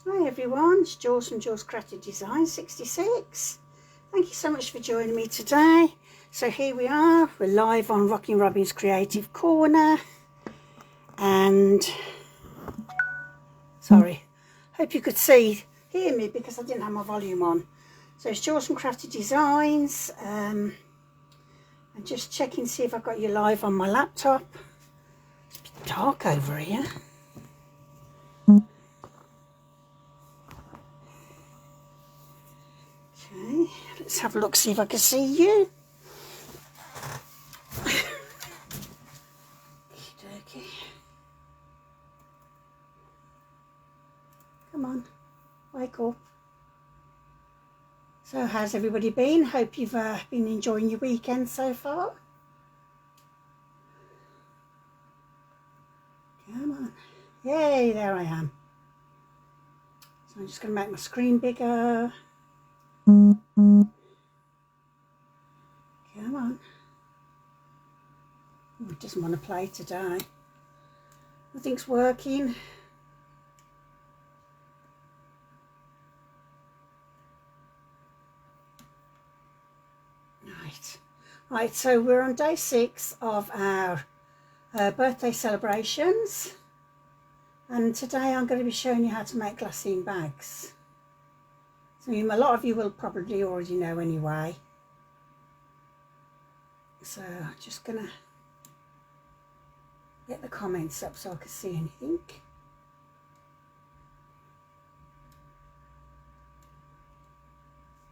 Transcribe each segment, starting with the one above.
Hi everyone, it's Jules from Jules Crafted Design 66. Thank you so much for joining me today. So here we are, we're live on Rocking Robin's Creative Corner. And, sorry, hope you could hear me because I didn't have my volume on. So it's Jules from Crafted Designs. I'm just checking to see if I've got you live on my laptop. It's a bit dark over here. Okay, let's have a look, see if I can see you. Okay. Come on, wake up. So how's everybody been? Hope you've been enjoying your weekend so far. Come on. Yay, there I am. So I'm just going to make my screen bigger. Come on. Oh, it doesn't want to play today. Nothing's working. Right, so we're on day 6 of our birthday celebrations. And today I'm going to be showing you how to make glassine bags. So a lot of you will probably already know anyway. So I'm just going to get the comments up so I can see anything.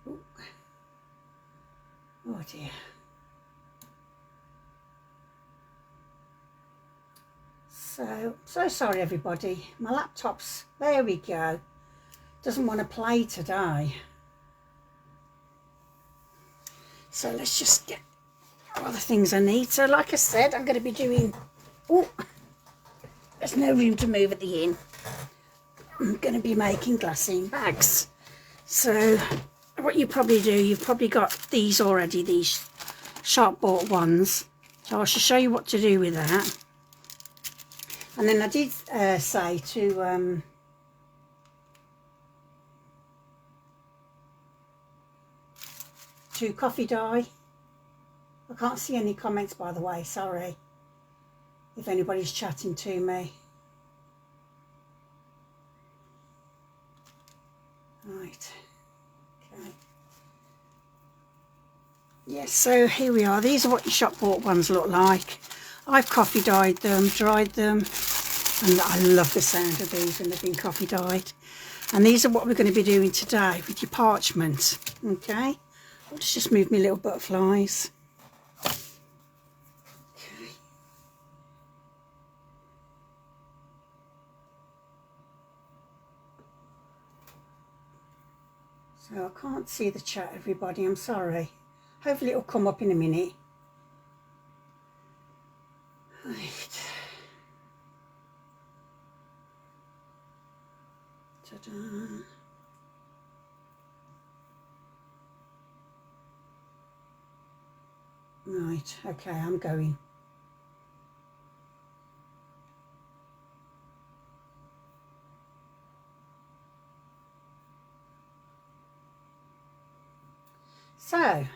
Ooh. Oh dear. So sorry everybody, my laptop's, there we go, doesn't want to play today. So let's just get all the things I need. So like I said, I'm going to be doing, oh, there's no room to move at the end. I'm going to be making glassine bags. So what you probably do, you've probably got these already, these sharp bought ones. So I shall show you what to do with that. And then I did say to coffee dye. I can't see any comments, by the way, sorry if anybody's chatting to me. Right, okay. Yes, so here we are. These are what your shop bought ones look like. I've coffee dyed them, dried them, and I love the sound of these when they've been coffee dyed. And these are what we're going to be doing today with your parchment. Okay, let's just move my little butterflies. Okay. So I can't see the chat, everybody, I'm sorry. Hopefully it'll come up in a minute. Right. Ta-da. Right, okay, I'm going. So,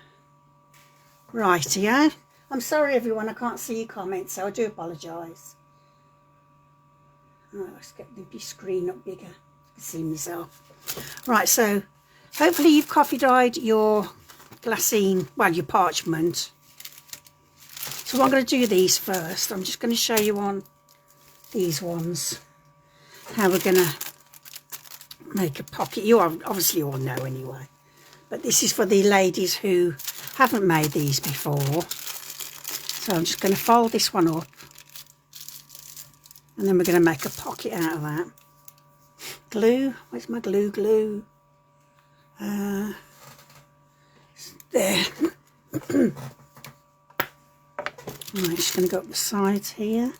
rightio. I'm sorry everyone, I can't see your comments, so I do apologise. Right, let's get the screen up bigger. I can see myself. Right, so hopefully you've coffee dyed your glassine, well, your parchment. So I'm going to do these first. I'm just going to show you on these ones how we're going to make a pocket. You obviously all know anyway. But this is for the ladies who haven't made these before. So I'm just going to fold this one up. And then we're going to make a pocket out of that. Glue. Where's my glue? There. Right, just going to go up the sides here.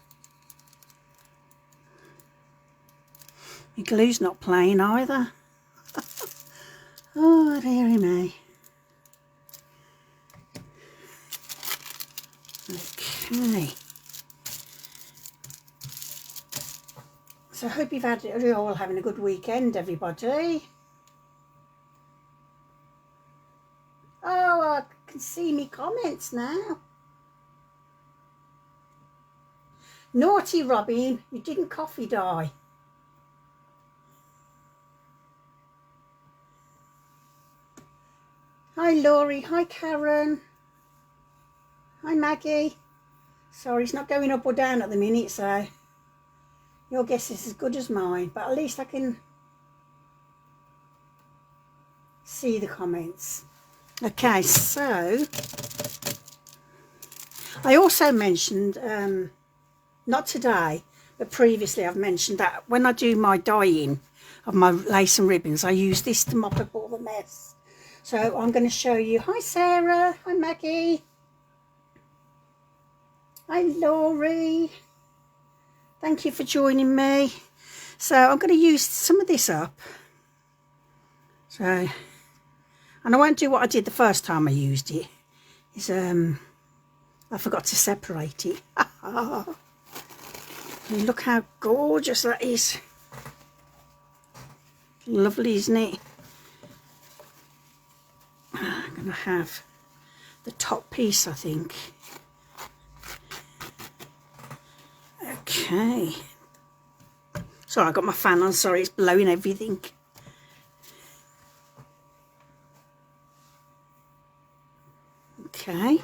My glue's not playing either. Oh, dearie me. Okay. So I hope you're all having a good weekend, everybody. Oh, I can see me comments now. Naughty Robin, you didn't coffee dye. Hi Laurie, hi Karen, hi Maggie. Sorry, it's not going up or down at the minute, so your guess is as good as mine, but at least I can see the comments. Okay, so I also mentioned, not today, but previously I've mentioned that when I do my dyeing of my lace and ribbons, I use this to mop up all the mess. So I'm going to show you. Hi Sarah, hi Maggie, hi Laurie. Thank you for joining me. So I'm going to use some of this up. So, and I won't do what I did the first time I used it. I forgot to separate it. Look how gorgeous that is. Lovely, isn't it? I'm going to have the top piece, I think. Okay. Sorry, I got my fan on. Sorry, it's blowing everything. Okay.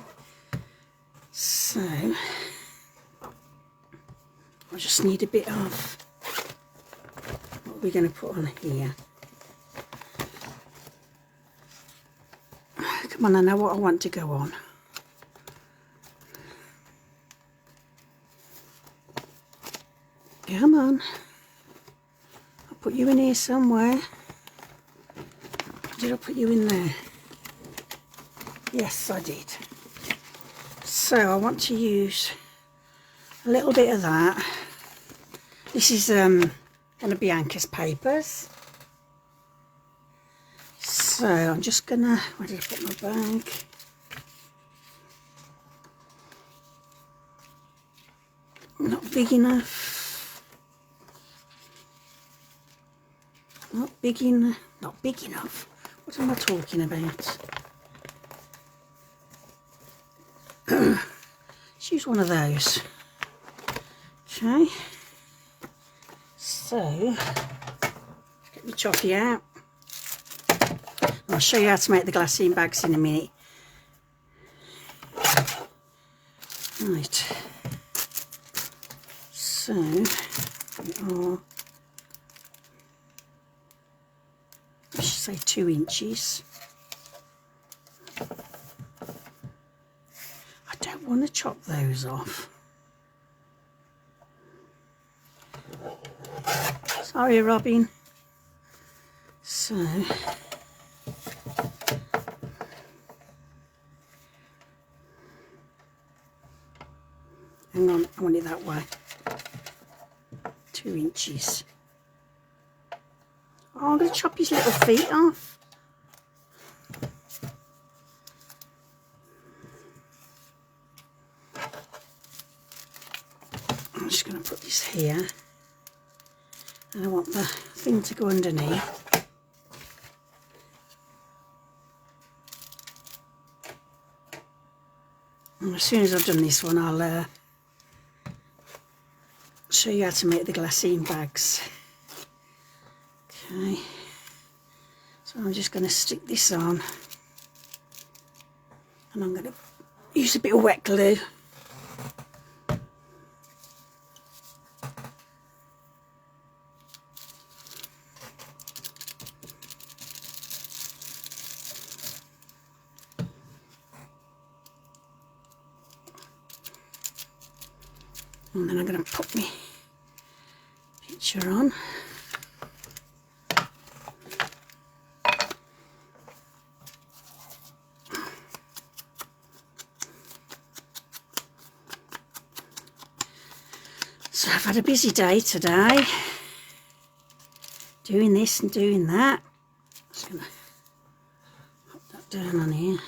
So, I just need a bit of, what are we going to put on here? Come on, I know what I want to go on. Come on. I'll put you in here somewhere. Did I put you in there? Yes, I did. So I want to use a little bit of that. This is going to be Anchor's papers. So I'm just going to, where did I put my bag? Not big enough. Not big enough. Not big enough. What am I talking about? Let's use one of those. Okay. So, get my choppy out. I'll show you how to make the glassine bags in a minute. Right. So, I should say 2 inches. I don't want to chop those off. Sorry, Robin. So, hang on, I want it that way. 2 inches. Oh, I'm going to chop his little feet off. I'm just going to put this here. And I want the thing to go underneath. And as soon as I've done this one, I'll show you how to make the glassine bags. Okay, so I'm just going to stick this on, and I'm going to use a bit of wet glue. And then I'm going to put my picture on. So I've had a busy day today, doing this and doing that. Just going to put that down on here.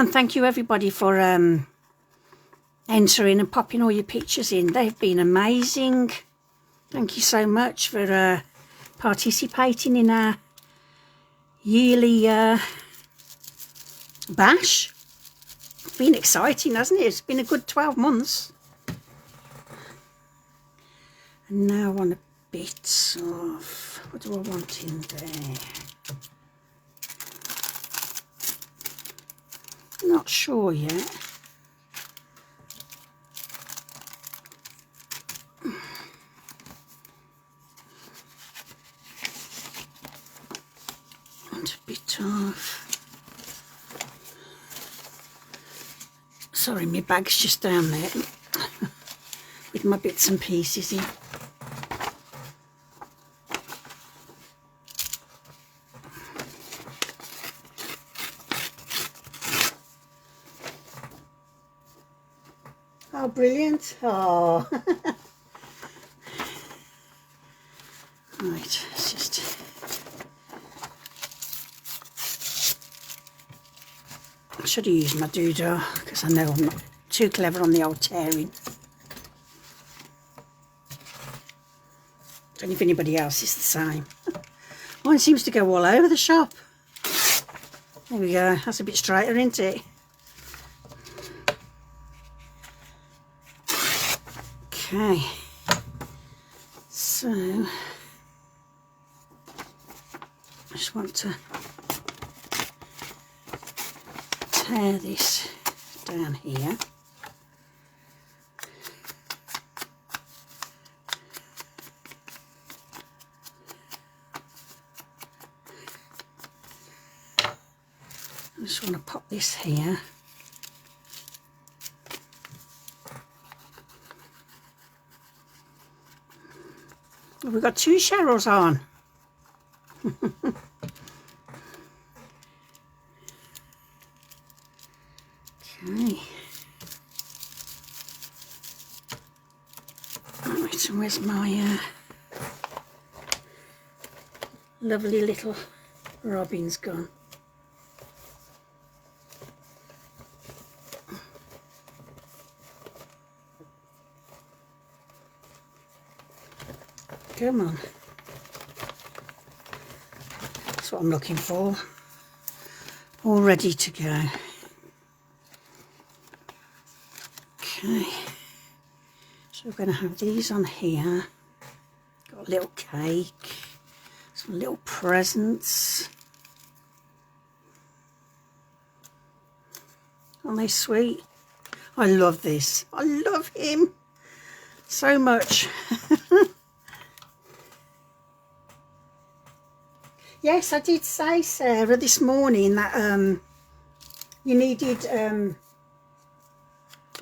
And thank you everybody for entering and popping all your pictures in. They've been amazing. Thank you so much for participating in our yearly bash. It's been exciting, hasn't it? It's been a good 12 months. And now I want a bit of, what do I want in there? Not sure yet. And a bit of, sorry, my bag's just down there with my bits and pieces in. Oh, brilliant. Oh. Right, it's just... I should have used my doodah because I know I'm not too clever on the old tearing. Don't know if anybody else is the same. Mine seems to go all over the shop. There we go. That's a bit straighter, isn't it? Okay, so I just want to tear this down here. I just want to pop this here. We've got 2 Cheryls on. Okay. Right, and where's my lovely little robins gone? Come on. That's what I'm looking for. All ready to go. Okay. So we're going to have these on here. Got a little cake. Some little presents. Aren't they sweet? I love this. I love him so much. Yes, I did say, Sarah, this morning that you needed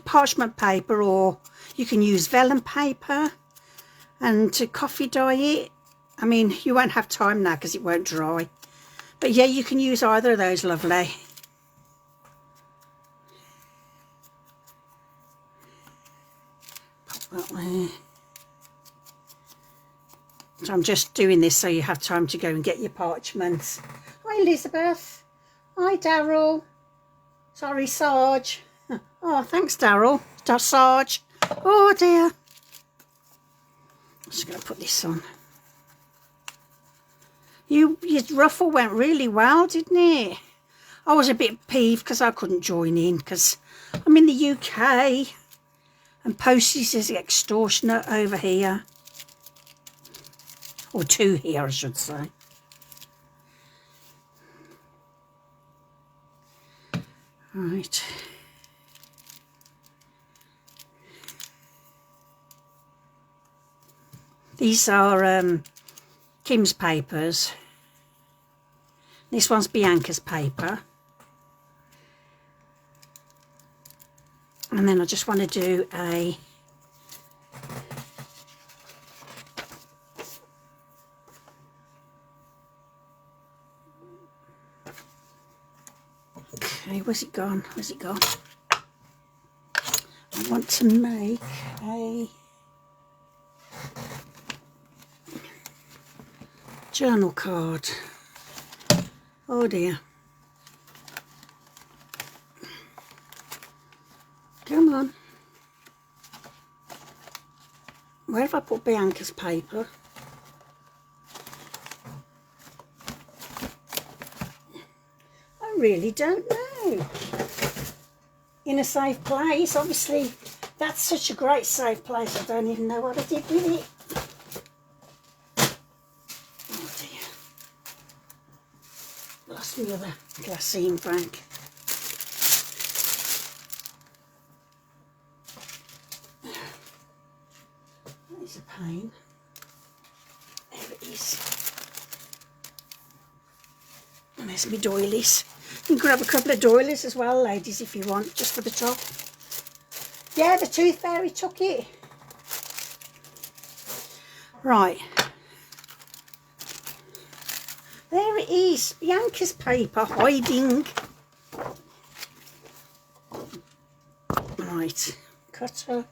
parchment paper, or you can use vellum paper, and to coffee dye it. I mean, you won't have time now because it won't dry. But yeah, you can use either of those, lovely. Pop that there. So I'm just doing this so you have time to go and get your parchments. Hi Elizabeth. Hi Daryl. Sorry, Sarge. Oh, thanks Daryl. Sarge. Oh dear. I'm just going to put this on. Your ruffle went really well, didn't it? I was a bit peeved because I couldn't join in because I'm in the UK and postage is extortionate over here. Or 2 here, I should say. Right. These are Kim's papers. This one's Bianca's paper. And then I just want to do a okay, where's it gone? Where's it gone? I want to make a journal card. Oh dear. Where have I put Bianca's paper? I really don't know. In a safe place, obviously. That's such a great safe place. I don't even know what I did with it. Oh dear. Lost my other glassine bag. That is a pain. There it is. And there's my doilies. You can grab a couple of doilies as well, ladies, if you want, just for the top. Yeah, the tooth fairy took it. Right. There it is. Bianca's paper hiding. Right. Cutter.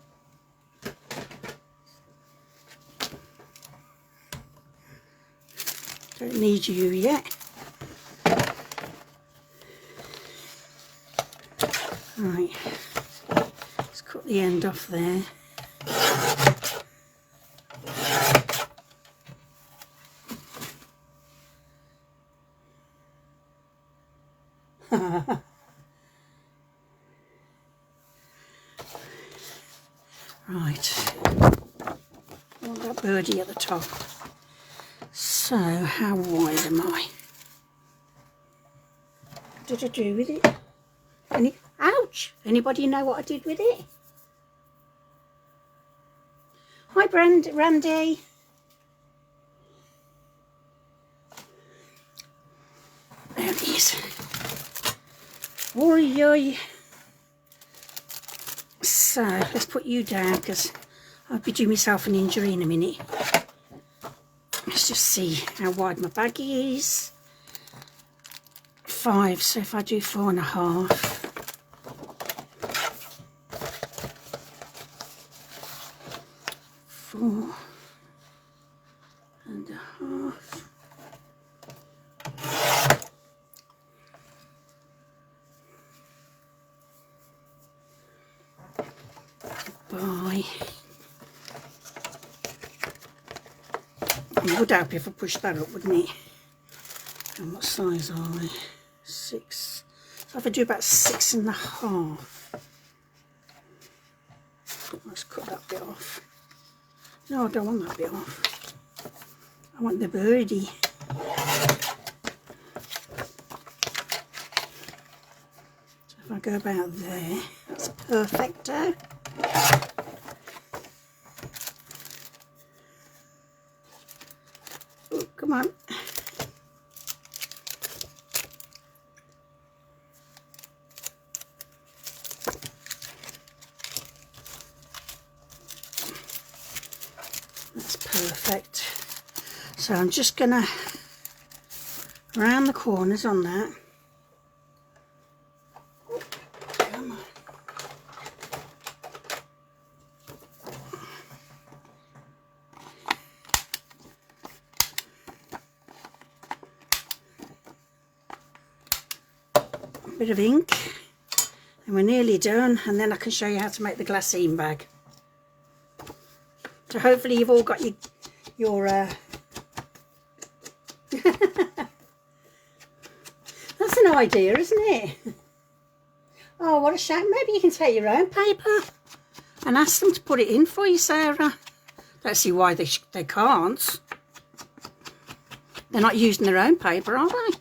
Don't need you yet. Right. Let's cut the end off there. Right. I want that birdie at the top. So, how wide am I? What did I do with it? Ouch! Anybody know what I did with it? Hi, Randy. There it is. Oi, oi. So, let's put you down because I'll be doing myself an injury in a minute. Let's just see how wide my bag is. 5, so if I do 4.5. 4.5. By. It would help if I pushed that up, wouldn't it? And what size are they? 6. So if I do about 6.5. Let's cut that bit off. No, I don't want that bit off. I want the birdie. So if I go about there, that's perfecto. Oh, come on. That's perfect. So I'm just gonna round the corners on that. Come on. A bit of ink, and we're nearly done, and then I can show you how to make the glassine bag. So hopefully you've all got your that's an idea, isn't it? Oh, what a shame. Maybe you can take your own paper and ask them to put it in for you, Sarah. Don't see why they can't. They're not using their own paper, are they?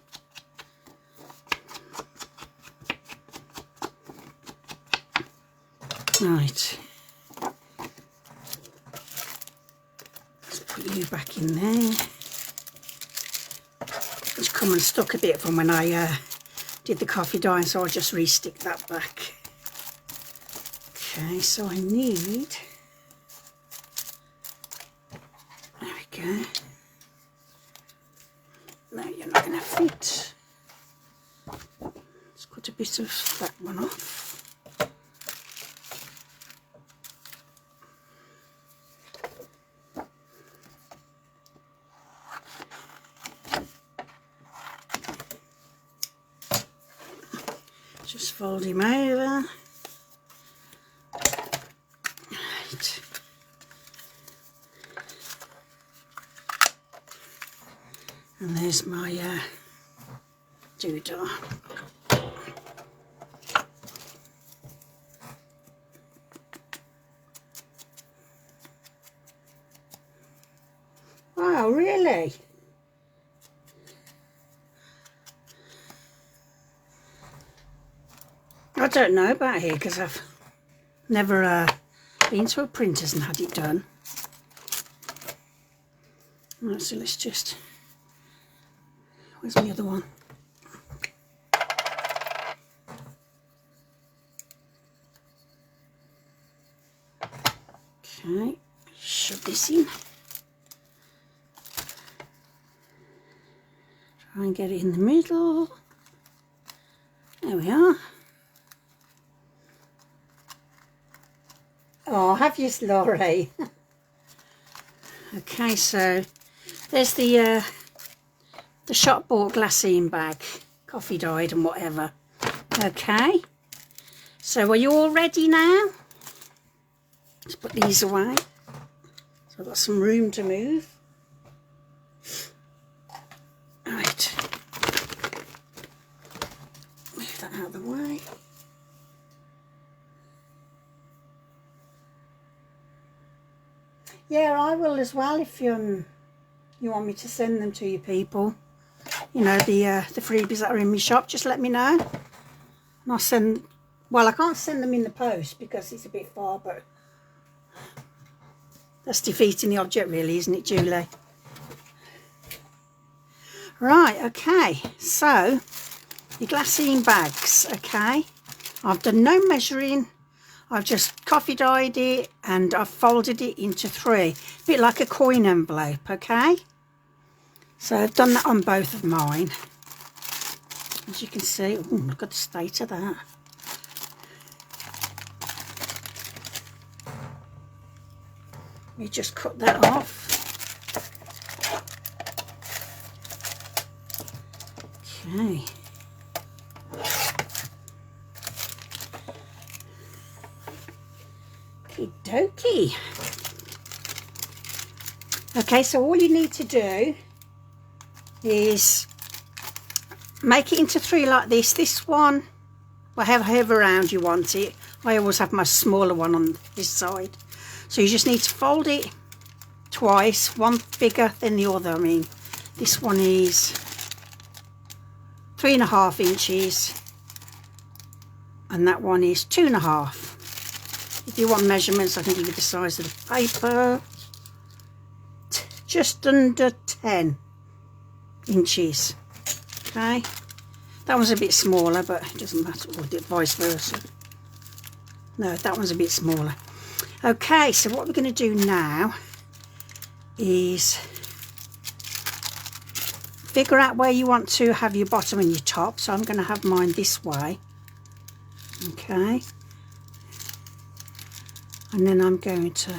Right. Let's put you back in there. It's come and stuck a bit from when I did the coffee dye, so I'll just re-stick that back. Okay, so I need... There we go. No, you're not going to fit. Let's cut a bit of that one off. Just fold him over. Right. And there's my doodah. Wow, really? I don't know about here because I've never been to a printer's and had it done. Right, so let's just... Where's the other one? Okay, shove this in. Try and get it in the middle. There we are. Oh, have you, Laurie? Okay, so there's the shop bought glassine bag, coffee dyed and whatever. Okay, so are you all ready now? Let's put these away. So I've got some room to move. Right, move that out of the way. Yeah, I will as well if you want me to send them to you people. You know, the freebies that are in my shop, just let me know. And I'll send, well, I can't send them in the post because it's a bit far, but that's defeating the object really, isn't it, Julie? Right, okay, so your glassine bags, okay. I've done no measuring. I've just coffee dyed it and I've folded it into 3, a bit like a coin envelope, okay? So I've done that on both of mine. As you can see, ooh, look at the state of that. Let me just cut that off. Okay. Okie dokie. Okay, so all you need to do is make it into 3 like this. This one, however round you want it. I always have my smaller one on this side. So you just need to fold it twice, one bigger than the other. I mean, this one is 3.5 inches and that one is 2.5. If you want measurements, I can give you the size of the paper. Just under 10 inches. Okay, that one's a bit smaller, but it doesn't matter, or vice versa. No, that one's a bit smaller. Okay, so what we're going to do now is figure out where you want to have your bottom and your top. So I'm going to have mine this way. Okay. And then I'm going to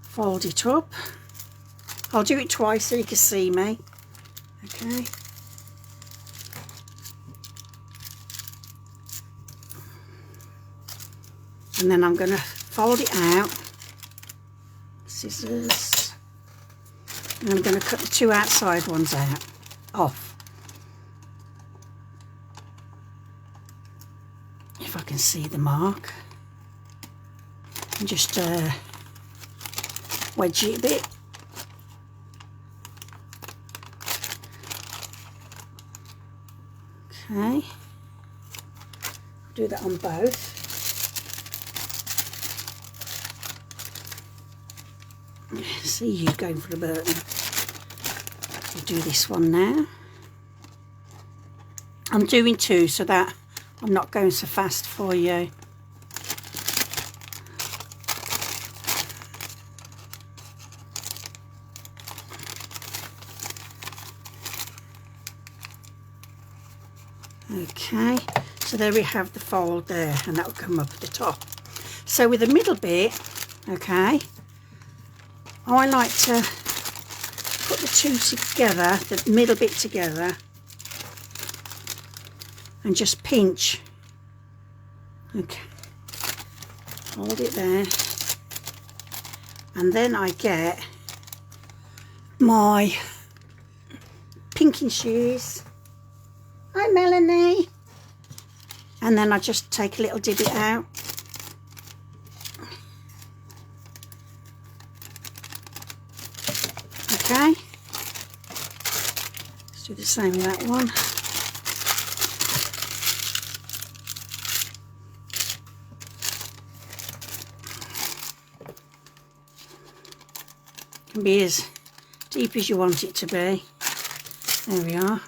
fold it up. I'll do it twice so you can see me. Okay. And then I'm going to fold it out. Scissors. And I'm going to cut the 2 outside ones out. Off. If I can see the mark. And just wedge it a bit. Okay, I'll do that on both. See you going for a Burton. We'll do this one now. I'm doing 2 so that I'm not going so fast for you. Okay, so there we have the fold there, and that will come up at the top. So with the middle bit, okay, I like to put the 2 together, the middle bit together, and just pinch. Okay, hold it there, and then I get my thinking shoes. Hi Melanie. And then I just take a little divot out. Okay. Let's do the same with that one. Can be as deep as you want it to be. There we are.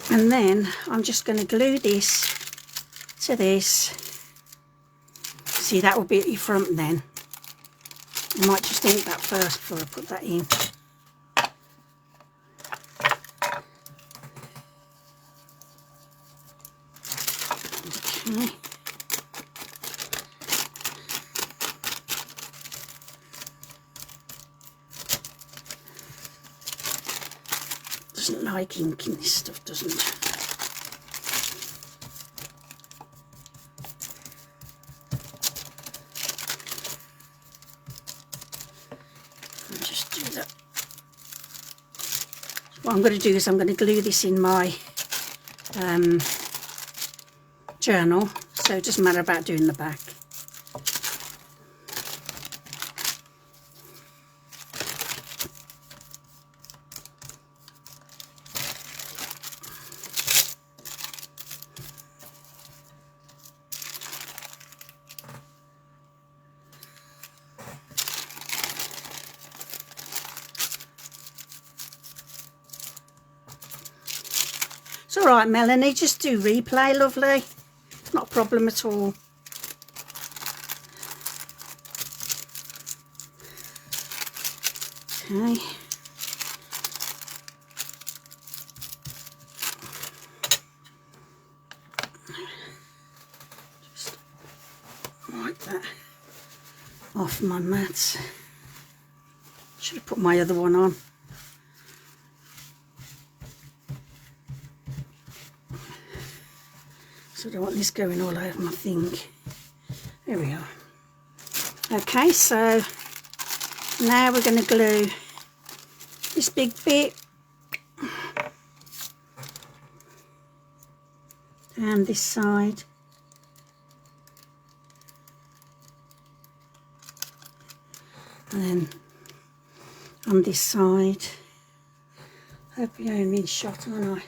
And then I'm just going to glue this to this. See, that will be at your front then. I might just ink that first before I put that in. Okay. Doesn't like inking this stuff, doesn't it? I'll just do that. What I'm going to do is I'm going to glue this in my journal, so it doesn't matter about doing the back. It's all right, Melanie, just do replay, lovely. Not a problem at all. Okay. Just wipe that off my mats. Should have put my other one on. So I don't want this going all over my thing. There we are. Okay, so now we're going to glue this big bit down this side. And then on this side. Hope you're only in shot, aren't I?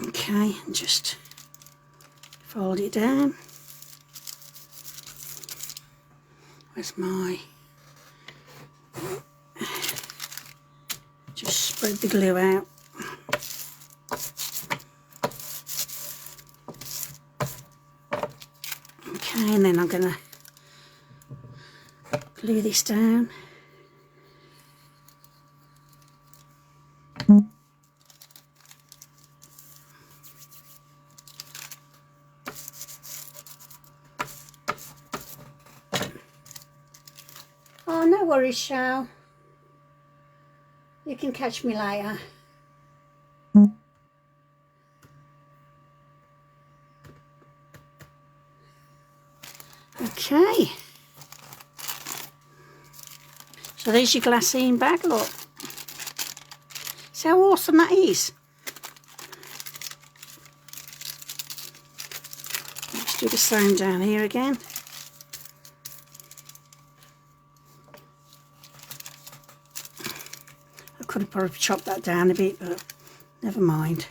Okay, and just fold it down. Where's my... Just spread the glue out. Okay, and then I'm going to glue this down. Oh, no worries, Shal. You can catch me later. Okay. So there's your glassine bag, look. See how awesome that is? Let's do the same down here again. I could have probably chopped that down a bit, but never mind.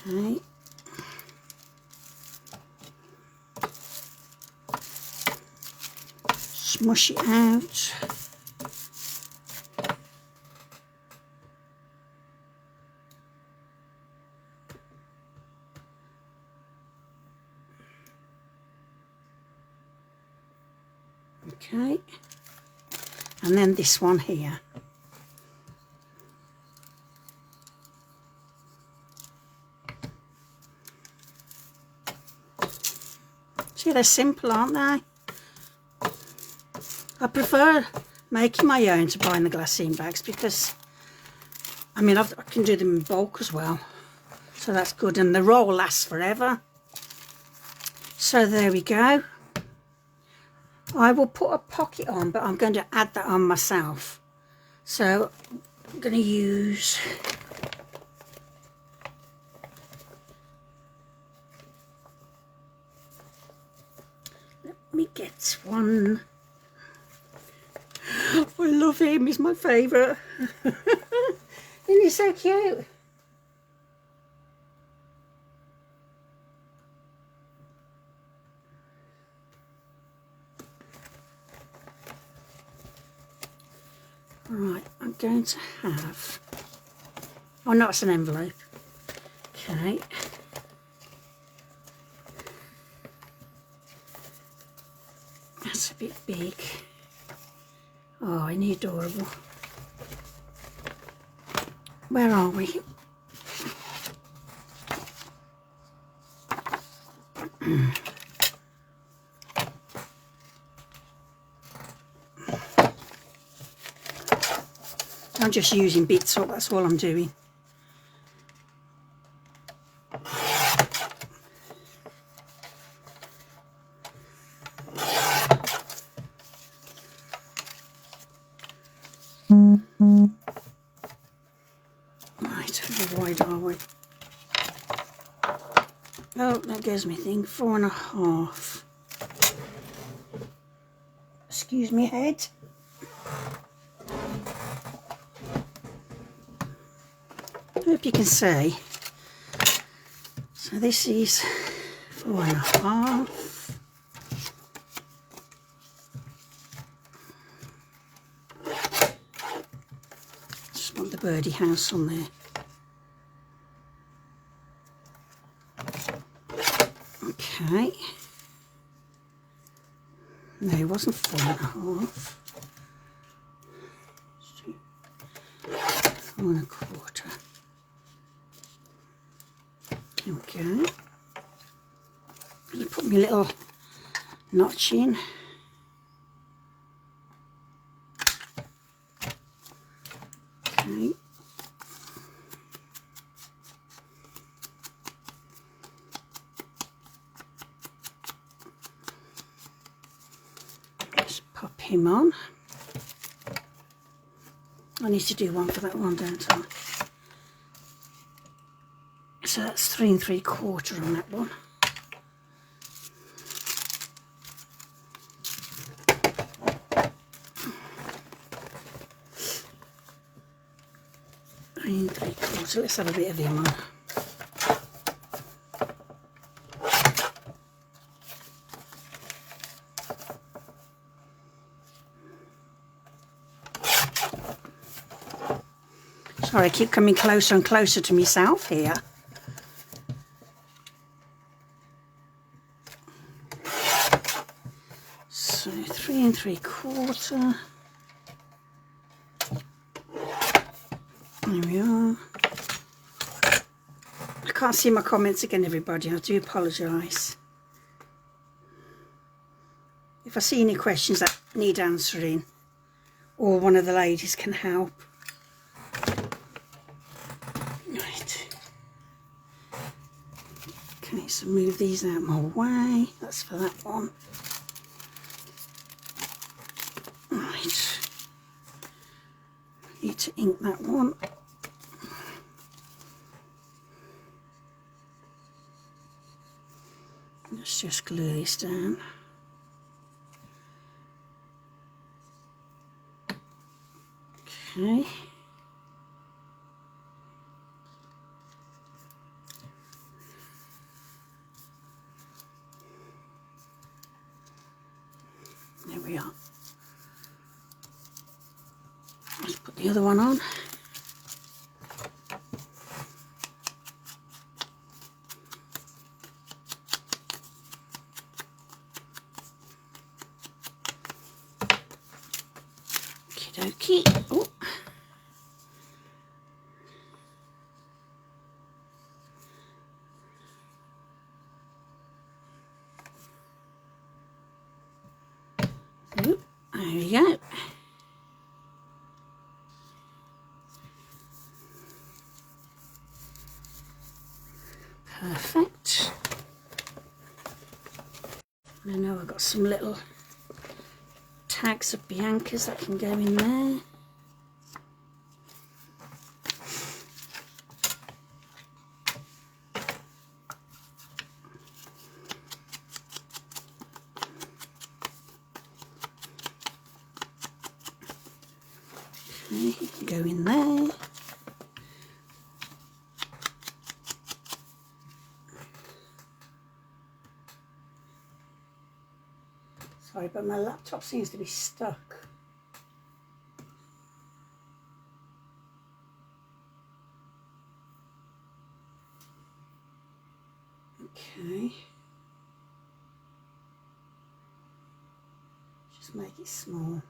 Okay. Smush it out. Okay. And then this one here. See, they're simple, aren't they? I prefer making my own to buying the glassine bags because, I mean, I can do them in bulk as well. So that's good. And the roll lasts forever. So there we go. I will put a pocket on, but I'm going to add that on myself. So I'm going to use... Let me get one. I love him, he's my favourite. Isn't he so cute? Right, I'm going to have... Oh no, it's an envelope. Okay. That's a bit big. Oh, isn't he adorable? Where are we? I'm just using bits up, that's all I'm doing. Right, how wide are we? Oh, that goes my thing, 4.5. Excuse me, head. Hope you can see. So this is 4.5. Just want the birdie house on there. Okay. No, it wasn't 4.5. 4.25. There we go. You put my little notch in. Okay. Just pop him on. I need to do one for that one, don't I? So that's 3 3/4 on that one. Three 3/4. Let's have a bit of him on. Sorry, I keep coming closer and closer to myself here. So 3 3/4. There we are. I can't see my comments again, everybody. I do apologise. If I see any questions that need answering, or one of the ladies can help. Right. Okay, so move these out my way. That's for that one. Right. Need to ink that one. Let's just glue this down. Okay. There we are. Let's put the other one on. Okie dokie. Oh. There we go. Perfect. I know I've got some little tags of Bianca's that can go in there. Okay, go in there. Sorry, but my laptop seems to be stuck. Okay. Just make it small.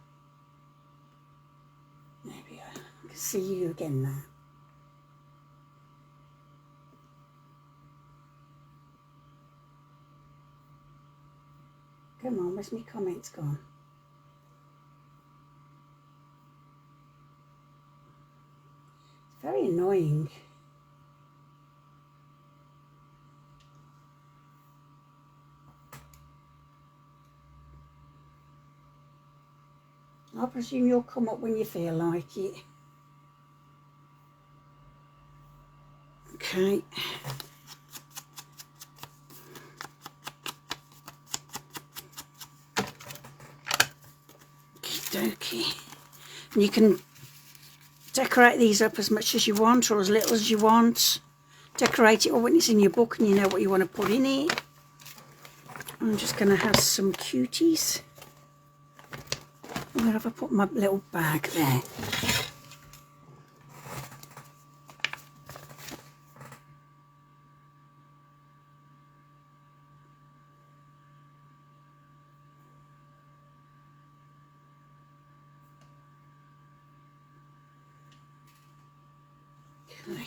Maybe I can see you again now. Come on, where's my comments gone? It's very annoying. I presume you'll come up when you feel like it. Okay. Okey-dokey. And you can decorate these up as much as you want or as little as you want. Decorate it all when it's in your book and you know what you want to put in it. I'm just going to have some cuties. Where have I put my little bag there? Okay.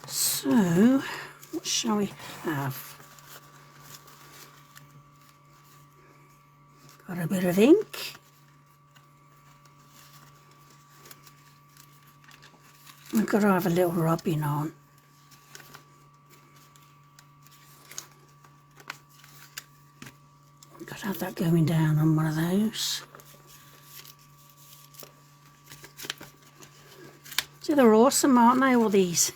So, what shall we have? Got a bit of ink. I've got to have a little rubbing on. Got to have that going down on one of those. So they're awesome, aren't they, all these?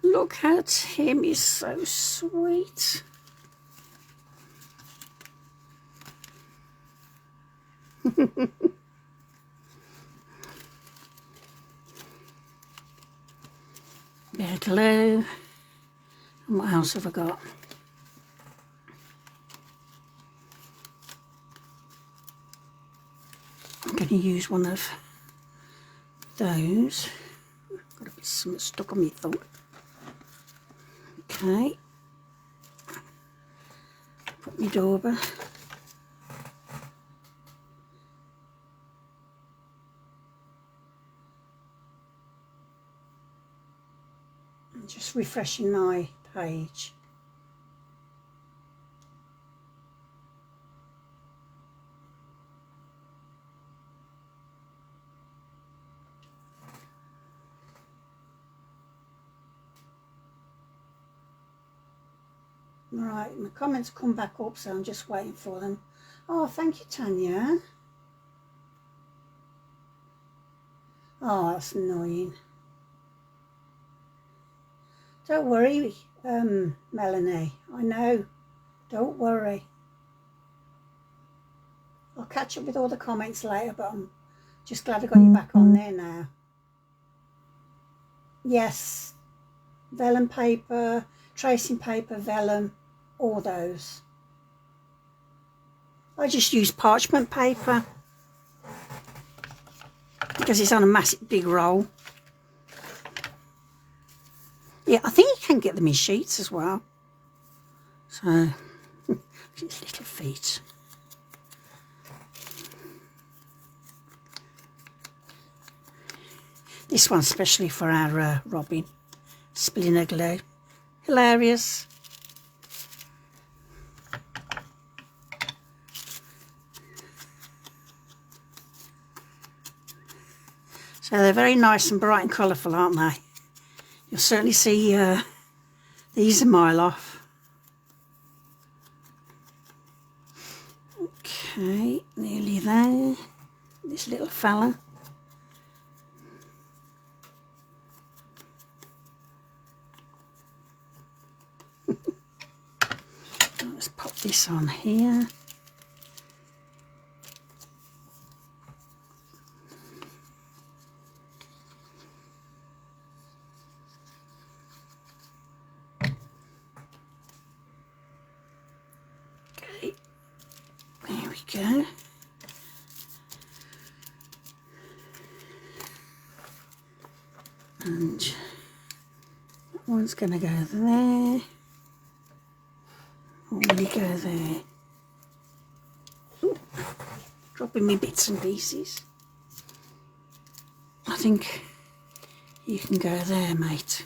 Look at him, he's so sweet. Bit of glue. And what else have I got? I'm going to use one of those. Got a bit of something stuck on my thumb. Okay. Put my dauber. And just refreshing my page. Right, my comments come back up, so I'm just waiting for them. Oh, thank you, Tanya. Oh, that's annoying. Don't worry, Melanie. I know. Don't worry. I'll catch up with all the comments later, but I'm just glad I got you back on there now. Yes, vellum paper, tracing paper, vellum, all those. I just use parchment paper because it's on a massive big roll. Yeah, I think you can get them in sheets as well. So, his little feet. This one's especially for our Robin. Splinter glue. hilarious. So they're very nice and bright and colourful, aren't they? You'll certainly see these a mile off. Okay, nearly there. This little fella. Let's pop this on here. Okay, there we go. And that one's going to go there. Or will he go there? Ooh, dropping me bits and pieces. I think you can go there, mate.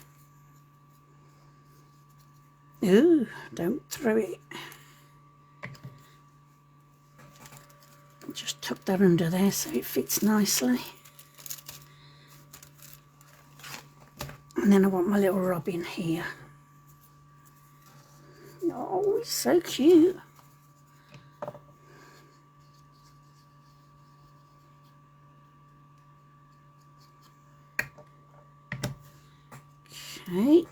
Ooh, don't throw it. Just tuck that under there so it fits nicely. And then I want my little robin here. Oh, he's so cute. Okay.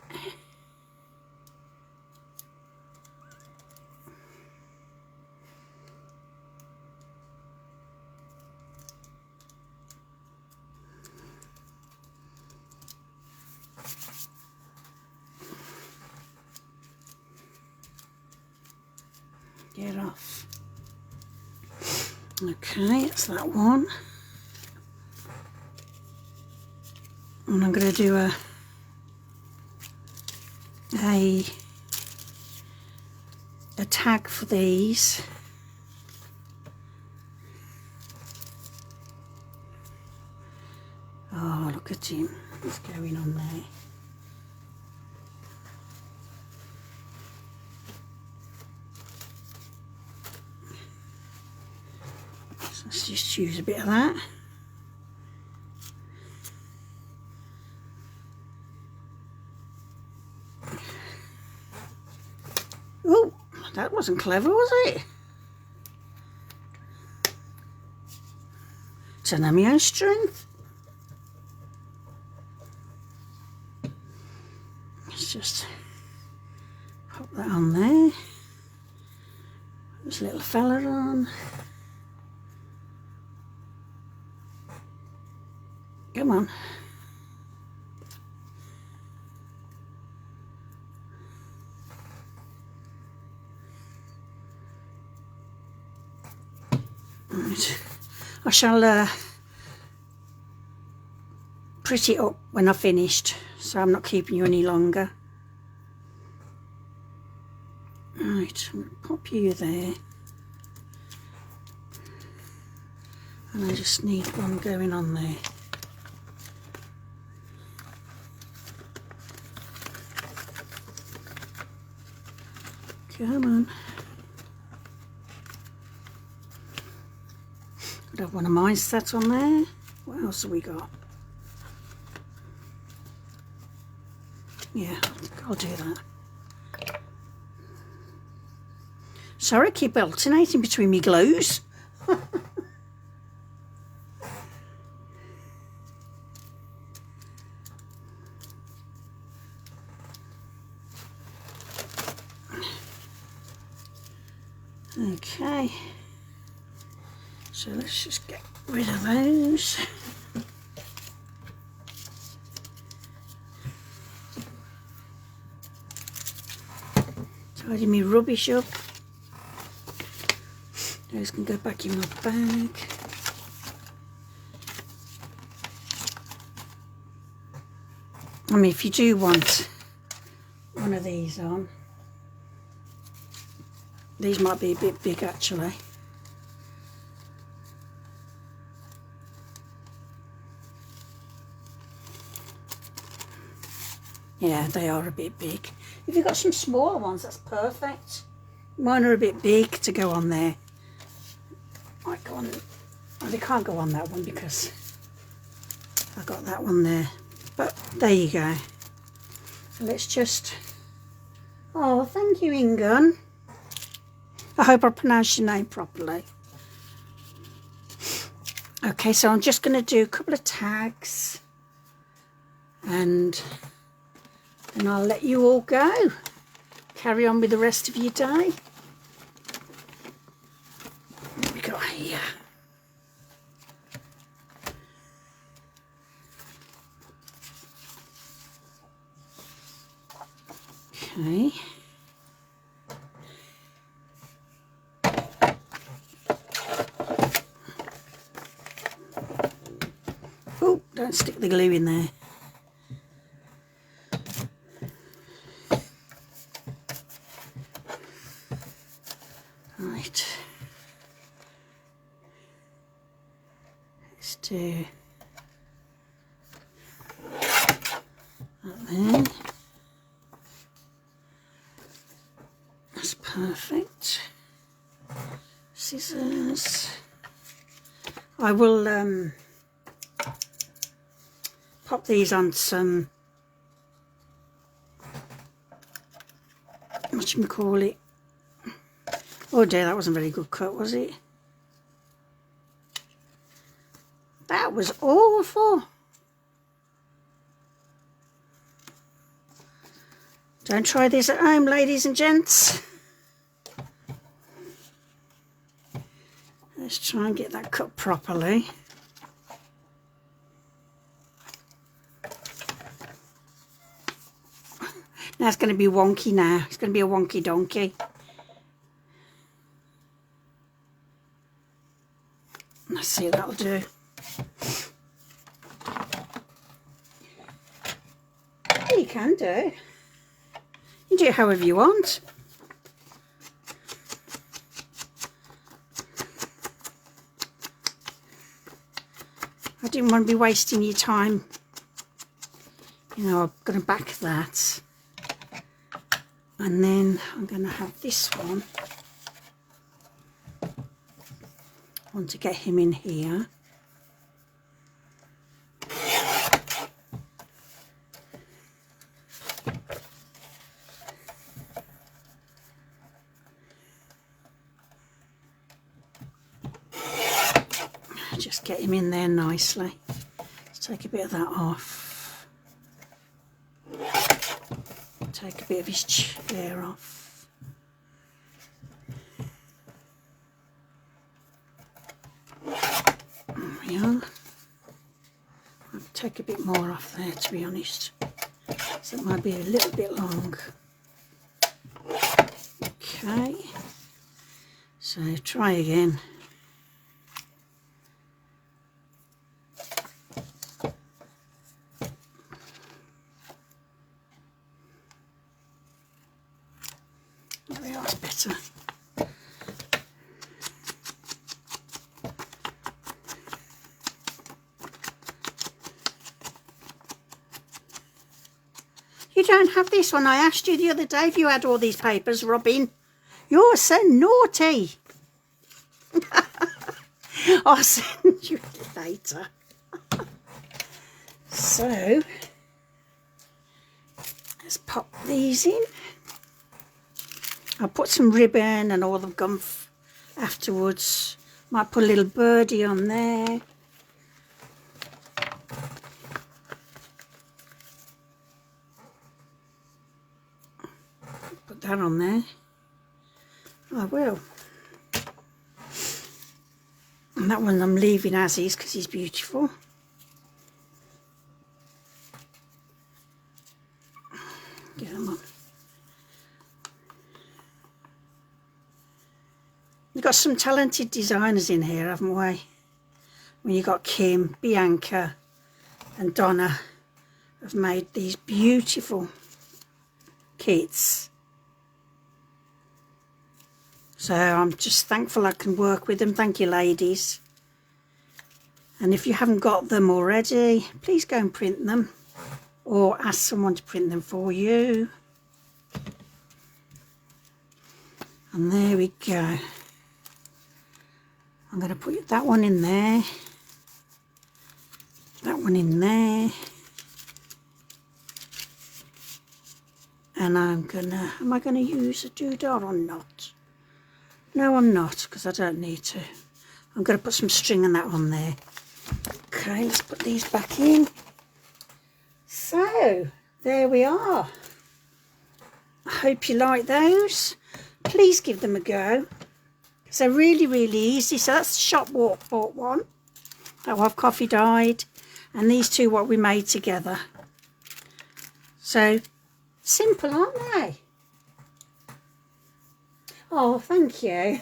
Get off. Okay, it's that one. And I'm going to do a tag for these. Oh, look at him. What's going on there? So let's just use a bit of that. Oh, that wasn't clever, was it? Don't have my own strength. Let's just pop that on there. Put this little fella on. Come on. Right. I shall pretty it up when I've finished, so I'm not keeping you any longer. Right, I'm going to pop you there. And I just need one going on there. Come on. Could have one of mine set on there. What else have we got? Yeah, I'll do that. Sorry, I keep alternating between me glues. Okay, so let's just get rid of those. Tidy me rubbish up. Those can go back in my bag. I mean, if you do want one of these on, these might be a bit big actually. Yeah, they are a bit big. If you've got some smaller ones, that's perfect. Mine are a bit big to go on there. Might go on, well, they can't go on that one because I got that one there. But there you go. So let's just, oh, thank you, Ingun. I hope I pronounced your name properly. Okay, so I'm just going to do a couple of tags and then I'll let you all go. Carry on with the rest of your day. What we got here? Okay. Oh, don't stick the glue in there. Right. Let's do that there. That's perfect. Scissors. I will pop these on some, whatchamacallit. Oh dear, that wasn't a very good cut, was it? That was awful. Don't try this at home, ladies and gents. Let's try and get that cut properly. Now it's going to be wonky now. It's going to be a wonky donkey. Let's see what that'll do. Yeah, you can do. You do it however you want. I didn't want to be wasting your time. You know, I'm going to back that. And then I'm going to have this one. I want to get him in here. Just get him in there nicely. Let's take a bit of that off. Take a bit of his chair off. There we are. I'll take a bit more off there, to be honest. So it might be a little bit long. Okay. So try again. There we are, it's better. You don't have this one. I asked you the other day if you had all these papers, Robin. You're so naughty. I'll send you later. So, let's pop these in. I'll put some ribbon and all the gum afterwards. Might put a little birdie on there. Put that on there. I will. And that one I'm leaving as is because he's beautiful. Get them on. We've got some talented designers in here, haven't we? When you got Kim, Bianca and Donna have made these beautiful kits. So I'm just thankful I can work with them. Thank you, ladies. And if you haven't got them already, please go and print them or ask someone to print them for you. And there we go. I'm going to put that one in there, that one in there, and am I going to use a doodah or not? No, I'm not, because I don't need to. I'm going to put some string and that on there. Okay, let's put these back in. So, there we are. I hope you like those. Please give them a go. They're really, really easy. So that's the shop bought one that I've coffee dyed, and these two what we made together. So simple, aren't they? Oh, thank you.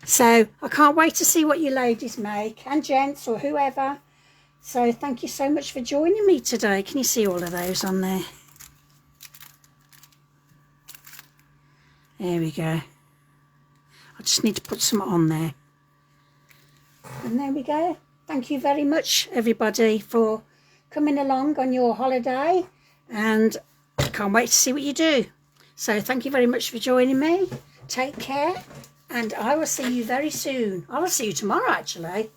So I can't wait to see what you ladies make, and gents or whoever. So thank you so much for joining me today. Can you see all of those on there? There we go. I just need to put some on there. And there we go. Thank you very much, everybody, for coming along on your holiday. And I can't wait to see what you do. So thank you very much for joining me. Take care. And I will see you very soon. I will see you tomorrow, actually.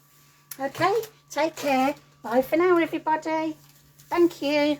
Okay? Take care. Bye for now, everybody. Thank you.